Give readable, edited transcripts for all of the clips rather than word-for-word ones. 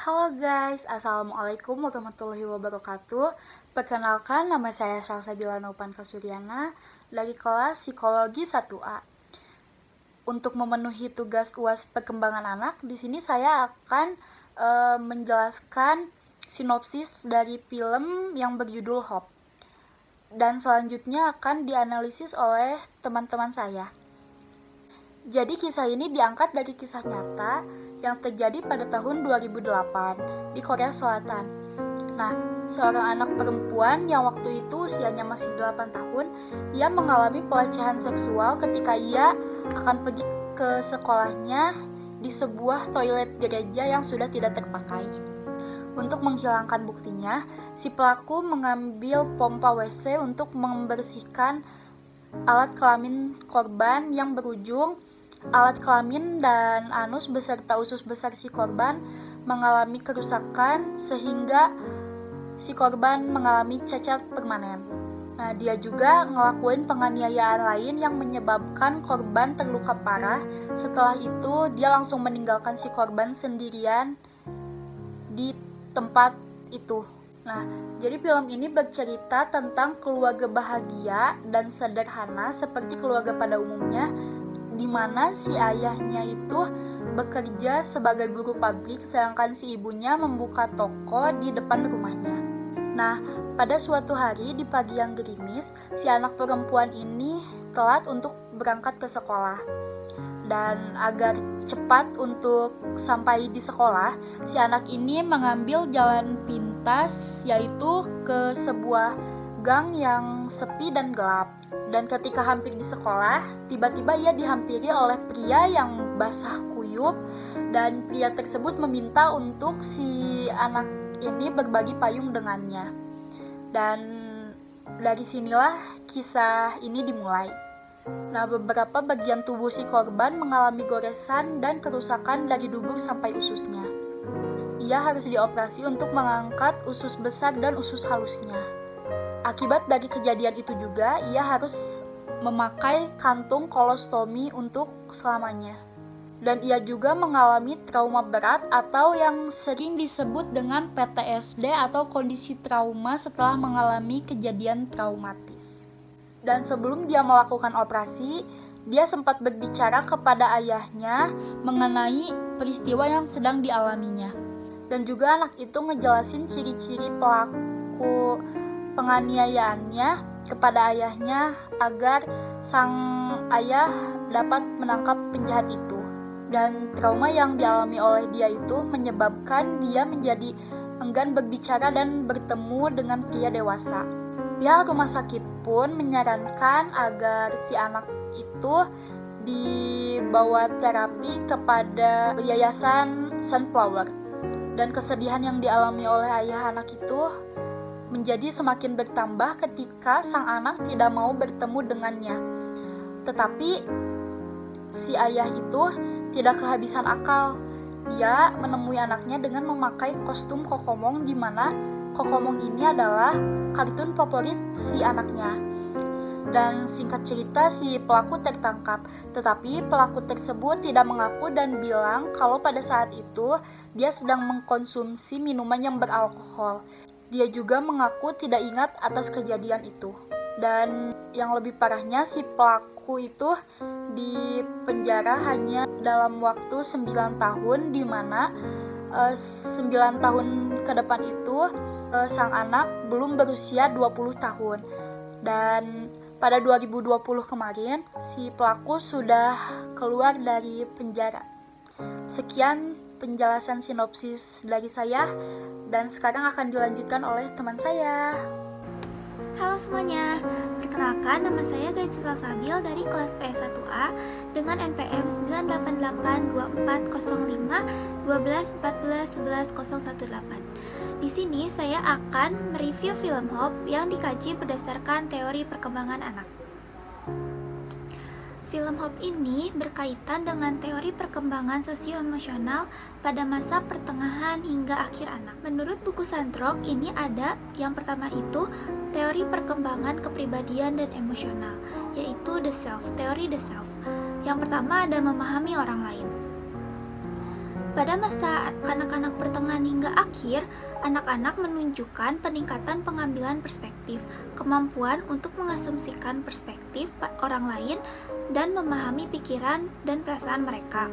Halo guys, Assalamualaikum warahmatullahi wabarakatuh. Perkenalkan, nama saya Salsabila Naupan Kasuryana dari kelas Psikologi 1A. Untuk memenuhi tugas UAS Perkembangan Anak, di sini saya akan menjelaskan sinopsis dari film yang berjudul Hope. Dan selanjutnya akan dianalisis oleh teman-teman saya. Jadi kisah ini diangkat dari kisah nyata yang terjadi pada tahun 2008 di Korea Selatan. Nah, seorang anak perempuan yang waktu itu usianya masih 8 tahun, ia mengalami pelecehan seksual ketika ia akan pergi ke sekolahnya di sebuah toilet gereja yang sudah tidak terpakai. Untuk menghilangkan buktinya, si pelaku mengambil pompa WC untuk membersihkan alat kelamin korban yang berujung alat kelamin dan anus beserta usus besar si korban mengalami kerusakan sehingga si korban mengalami cacat permanen. Nah, dia juga ngelakuin penganiayaan lain yang menyebabkan korban terluka parah. Setelah itu, dia langsung meninggalkan si korban sendirian di tempat itu. Nah, jadi film ini bercerita tentang keluarga bahagia dan sederhana seperti keluarga pada umumnya, di mana si ayahnya itu bekerja sebagai buruh pabrik sedangkan si ibunya membuka toko di depan rumahnya. Nah, pada suatu hari di pagi yang gerimis, si anak perempuan ini telat untuk berangkat ke sekolah. Dan agar cepat untuk sampai di sekolah, si anak ini mengambil jalan pintas, yaitu ke sebuah gang yang sepi dan gelap. Dan ketika hampir di sekolah, tiba-tiba ia dihampiri oleh pria yang basah kuyup, dan pria tersebut meminta untuk si anak ini berbagi payung dengannya. Dan dari sinilah kisah ini dimulai. Nah, beberapa bagian tubuh si korban mengalami goresan dan kerusakan dari dubur sampai ususnya. Ia harus dioperasi untuk mengangkat usus besar dan usus halusnya. Akibat dari kejadian itu juga, ia harus memakai kantung kolostomi untuk selamanya. Dan ia juga mengalami trauma berat atau yang sering disebut dengan PTSD atau kondisi trauma setelah mengalami kejadian traumatis. Dan sebelum dia melakukan operasi, dia sempat berbicara kepada ayahnya mengenai peristiwa yang sedang dialaminya. Dan juga anak itu ngejelasin ciri-ciri pelaku penganiayaannya kepada ayahnya agar sang ayah dapat menangkap penjahat itu. Dan trauma yang dialami oleh dia itu menyebabkan dia menjadi enggan berbicara dan bertemu dengan pria dewasa. Pihak rumah sakit pun menyarankan agar si anak itu dibawa terapi kepada yayasan Sunflower. Dan kesedihan yang dialami oleh ayah anak itu menjadi semakin bertambah ketika sang anak tidak mau bertemu dengannya. Tetapi si ayah itu tidak kehabisan akal. Dia menemui anaknya dengan memakai kostum Kokomong, di mana Kokomong ini adalah kartun favorit si anaknya. Dan singkat cerita, si pelaku tertangkap. Tetapi pelaku tersebut tidak mengaku dan bilang kalau pada saat itu dia sedang mengkonsumsi minuman yang beralkohol. Dia juga mengaku tidak ingat atas kejadian itu. Dan yang lebih parahnya, si pelaku itu dipenjara hanya dalam waktu 9 tahun, di mana 9 tahun ke depan itu sang anak belum berusia 20 tahun. Dan pada 2020 kemarin, si pelaku sudah keluar dari penjara. Sekian penjelasan sinopsis dari saya, dan sekarang akan dilanjutkan oleh teman saya. Halo semuanya, perkenalkan nama saya Gaitsi Salsabil dari kelas PS1A dengan NPM 988240512141118. Di sini saya akan mereview film Hope yang dikaji berdasarkan teori perkembangan anak. Film Hope ini berkaitan dengan teori perkembangan sosio-emosional pada masa pertengahan hingga akhir anak. Menurut buku Sandrock, ini ada yang pertama itu teori perkembangan kepribadian dan emosional, yaitu the self, teori the self. Yang pertama ada memahami orang lain. Pada masa kanak-kanak pertengahan hingga Hingga akhir, anak-anak menunjukkan peningkatan pengambilan perspektif, kemampuan untuk mengasumsikan perspektif orang lain, dan memahami pikiran dan perasaan mereka.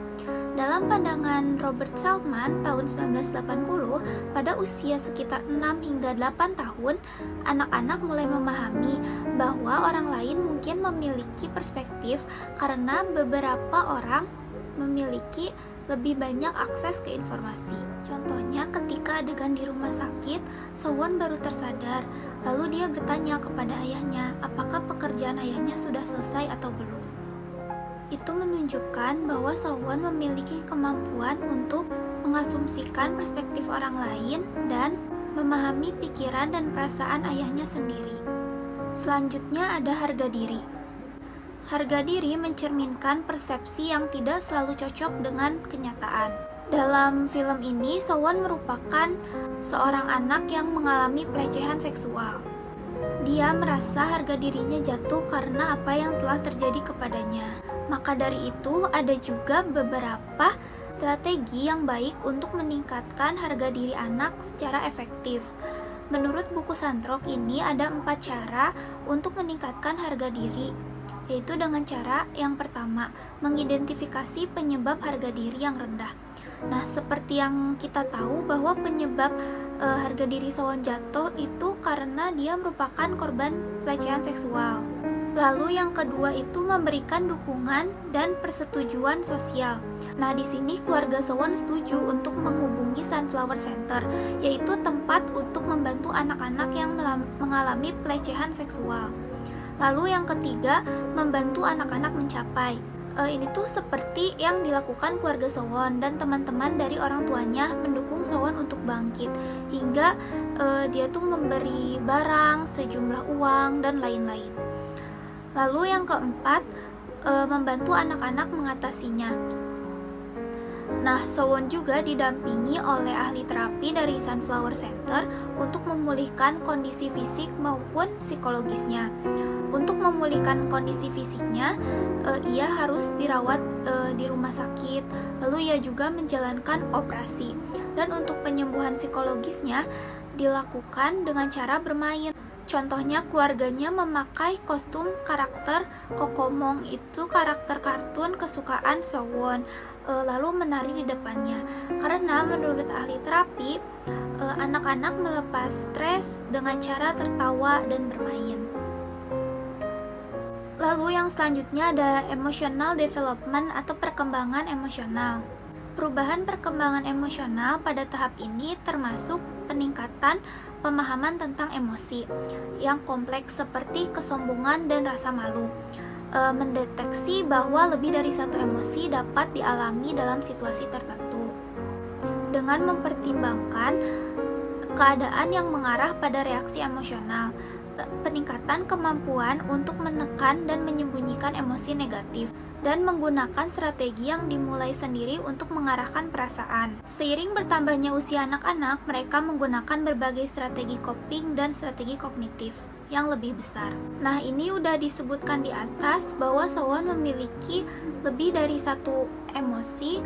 Dalam pandangan Robert Seligman tahun 1980, pada usia sekitar 6 hingga 8 tahun, anak-anak mulai memahami bahwa orang lain mungkin memiliki perspektif karena beberapa orang memiliki lebih banyak akses ke informasi. Contohnya ketika adegan di rumah sakit, Sowon baru tersadar, lalu dia bertanya kepada ayahnya apakah pekerjaan ayahnya sudah selesai atau belum. Itu menunjukkan bahwa Sowon memiliki kemampuan untuk mengasumsikan perspektif orang lain dan memahami pikiran dan perasaan ayahnya sendiri. Selanjutnya ada harga diri. Harga diri mencerminkan persepsi yang tidak selalu cocok dengan kenyataan. Dalam film ini, Sowon merupakan seorang anak yang mengalami pelecehan seksual. Dia merasa harga dirinya jatuh karena apa yang telah terjadi kepadanya. Maka dari itu, ada juga beberapa strategi yang baik untuk meningkatkan harga diri anak secara efektif. Menurut buku Santrok ini ada 4 cara untuk meningkatkan harga diri, yaitu dengan cara yang pertama, mengidentifikasi penyebab harga diri yang rendah. Nah, seperti yang kita tahu bahwa penyebab harga diri Sowon jatuh itu karena dia merupakan korban pelecehan seksual. Lalu yang kedua itu memberikan dukungan dan persetujuan sosial. Nah, di sini keluarga Sowon setuju untuk menghubungi Sunflower Center, yaitu tempat untuk membantu anak-anak yang mengalami pelecehan seksual. Lalu yang ketiga, membantu anak-anak mencapai. Ini tuh seperti yang dilakukan keluarga Sowon dan teman-teman dari orang tuanya mendukung Sowon untuk bangkit, hingga dia tuh memberi barang, sejumlah uang, dan lain-lain. Lalu yang keempat, membantu anak-anak mengatasinya. Nah, Sowon juga didampingi oleh ahli terapi dari Sunflower Center untuk memulihkan kondisi fisik maupun psikologisnya. Untuk memulihkan kondisi fisiknya, ia harus dirawat di rumah sakit, lalu ia juga menjalankan operasi. Dan untuk penyembuhan psikologisnya dilakukan dengan cara bermain. Contohnya keluarganya memakai kostum karakter Kokomong, itu karakter kartun kesukaan Sowon, lalu menari di depannya. Karena menurut ahli terapi, anak-anak melepas stres dengan cara tertawa dan bermain. Lalu yang selanjutnya ada emotional development atau perkembangan emosional. Perubahan perkembangan emosional pada tahap ini termasuk peningkatan pemahaman tentang emosi yang kompleks seperti kesombongan dan rasa malu. Mendeteksi bahwa lebih dari satu emosi dapat dialami dalam situasi tertentu. Dengan mempertimbangkan keadaan yang mengarah pada reaksi emosional, peningkatan kemampuan untuk menekan dan menyembunyikan emosi negatif, dan menggunakan strategi yang dimulai sendiri untuk mengarahkan perasaan. Seiring bertambahnya usia anak-anak, mereka menggunakan berbagai strategi coping dan strategi kognitif yang lebih besar. Nah, ini udah disebutkan di atas bahwa Sowon memiliki lebih dari satu emosi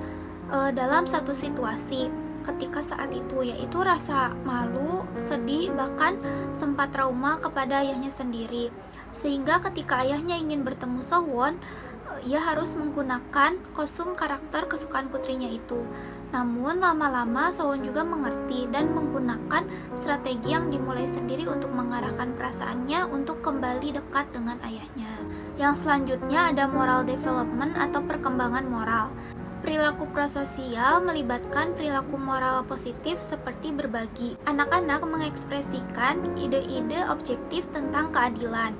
dalam satu situasi ketika saat itu, yaitu rasa malu, sedih, bahkan sempat trauma kepada ayahnya sendiri. Sehingga ketika ayahnya ingin bertemu Sowon, ia harus menggunakan kostum karakter kesukaan putrinya itu. Namun lama-lama Sowon juga mengerti dan menggunakan strategi yang dimulai sendiri untuk mengarahkan perasaannya untuk kembali dekat dengan ayahnya. Yang selanjutnya ada moral development atau perkembangan moral. Perilaku prososial melibatkan perilaku moral positif seperti berbagi. Anak-anak mengekspresikan ide-ide objektif tentang keadilan.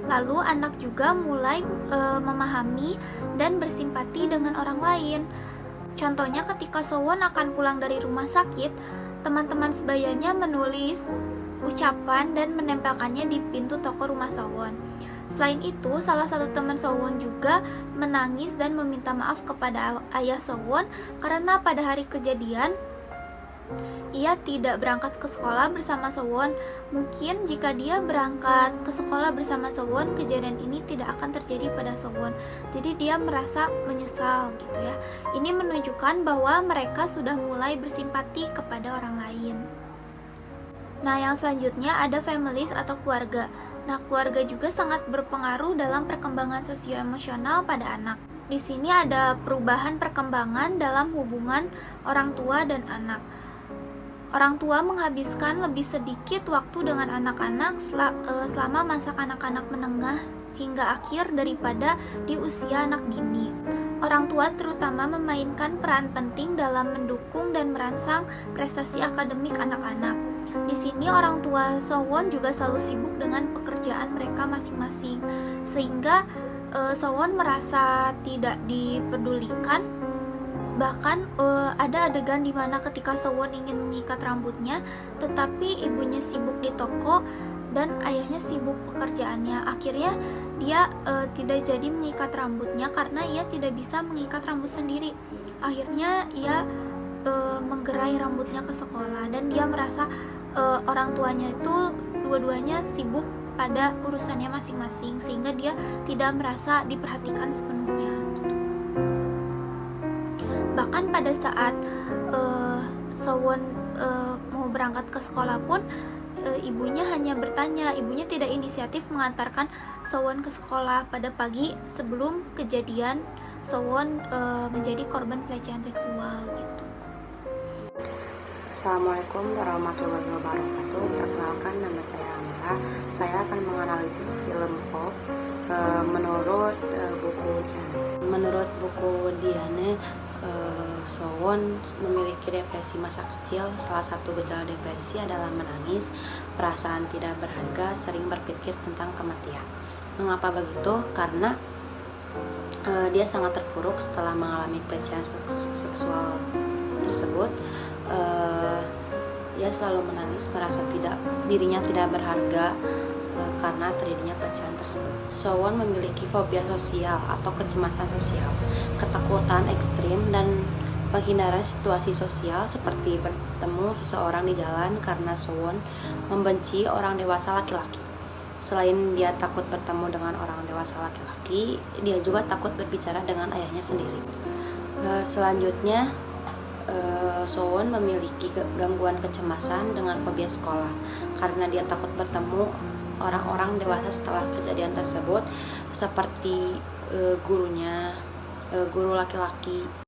Lalu anak juga mulai memahami dan bersimpati dengan orang lain. Contohnya ketika Sowon akan pulang dari rumah sakit, teman-teman sebayanya menulis ucapan dan menempelkannya di pintu toko rumah Sowon. Selain itu, salah satu teman Sowon juga menangis dan meminta maaf kepada ayah Sowon karena pada hari kejadian ia tidak berangkat ke sekolah bersama Sowon. Mungkin jika dia berangkat ke sekolah bersama Sowon, kejadian ini tidak akan terjadi pada Sowon. Jadi dia merasa menyesal gitu ya. Ini menunjukkan bahwa mereka sudah mulai bersimpati kepada oleh orang lain. Nah, yang selanjutnya ada families atau keluarga. Nah, keluarga juga sangat berpengaruh dalam perkembangan sosioemosional pada anak. Di sini ada perubahan perkembangan dalam hubungan orang tua dan anak. Orang tua menghabiskan lebih sedikit waktu dengan anak-anak selama masa kanak-kanak menengah hingga akhir daripada di usia anak dini. Orang tua terutama memainkan peran penting dalam mendukung dan merangsang prestasi akademik anak-anak. Di sini orang tua Sowon juga selalu sibuk dengan pekerjaan mereka masing-masing, sehingga Sowon merasa tidak dipedulikan. Bahkan ada adegan di mana ketika Sowon ingin mengikat rambutnya, tetapi ibunya sibuk di toko dan ayahnya sibuk pekerjaannya. Akhirnya dia tidak jadi mengikat rambutnya karena ia tidak bisa mengikat rambut sendiri. Akhirnya ia menggerai rambutnya ke sekolah, dan dia merasa orang tuanya itu dua-duanya sibuk pada urusannya masing-masing, sehingga dia tidak merasa diperhatikan sepenuhnya. Bahkan pada saat Sowon mau berangkat ke sekolah pun ibunya hanya bertanya, ibunya tidak inisiatif mengantarkan Sowon ke sekolah pada pagi sebelum kejadian Sowon menjadi korban pelecehan seksual gitu. Assalamualaikum warahmatullahi wabarakatuh. Perkenalkan, nama saya Amra. Saya akan menganalisis film pop menurut buku Diane. Menurut buku Diane, Sowon memiliki depresi masa kecil. Salah satu gejala depresi adalah menangis, perasaan tidak berharga, sering berpikir tentang kematian. Mengapa begitu? Karena dia sangat terpuruk setelah mengalami pelecehan seksual tersebut. Dia selalu menangis, merasa dirinya tidak berharga karena terjadinya pelecehan tersebut. Sowon memiliki fobia sosial atau kecemasan sosial, ketakutan ekstrim, dan penghindaran situasi sosial seperti bertemu seseorang di jalan karena Sowon membenci orang dewasa laki-laki. Selain dia takut bertemu dengan orang dewasa laki-laki, dia juga takut berbicara dengan ayahnya sendiri. Selanjutnya, Sowon memiliki gangguan kecemasan dengan fobia sekolah karena dia takut bertemu orang-orang dewasa setelah kejadian tersebut, seperti guru laki-laki.